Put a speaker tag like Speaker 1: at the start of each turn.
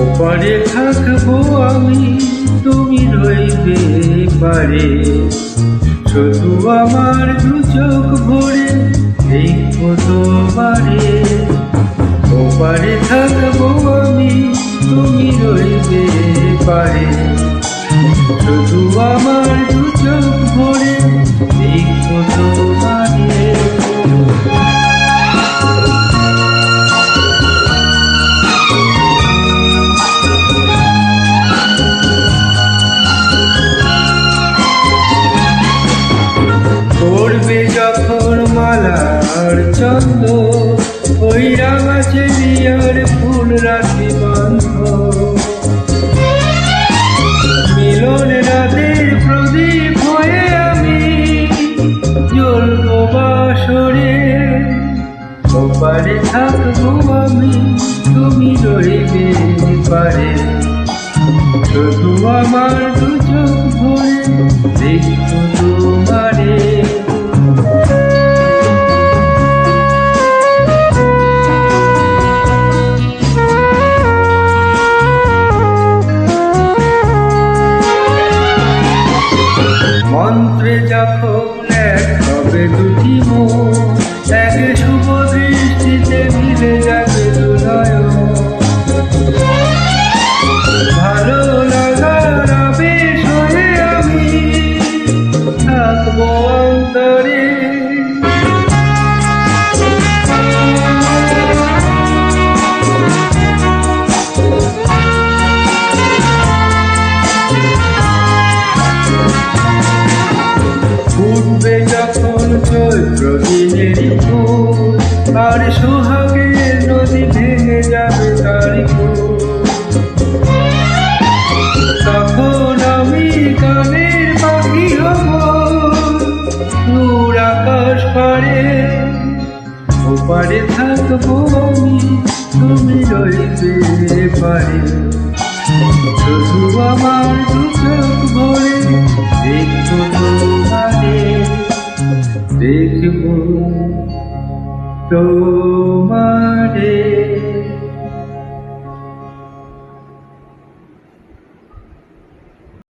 Speaker 1: ওপারে থাকবো আমি, তুমি রইবে পারে। শুধু আমার দু চোখ ভরে দেখবো তোমারে। ওপারে থাকবো আমি, তুমি রইবে পারে। শুধু আমার দু চোখ ভরে দেখবো তোমারে। পড়বে যখন মালার চন্দ, ওই রাঙা চেলিয়ার ফুল রাখি বন্ধ। মিলন রাতের প্রদীপ হয়ে আমি জ্বলবো বাসরে। ওপারে থাকবো আমি, তুমি রইবে পারে। শুধু আমার দু চোখ ভরে দেখবো তোমারে। মন্ত্রে যখন এক হবে দুটি মন, এক শুভ দৃষ্টিতে মিলে যাবে দুনয়ন। ভালো লাগার আবেশ হয়ে আমি থাকবো অন্তরে। উঠবে যখন চৈত্র দিনের ফুল, আর সোহাগের নদী ভেঙে যাবে তারি ফুল। তখন আমি গানের পাখি হব দূর আকাশ পারে। ওপারে থাকবো আমি, তুমি রইবে পারে। শুধু আমার দু চোখ ভরে দেখবো তোমারে। দেখবো তোমারে।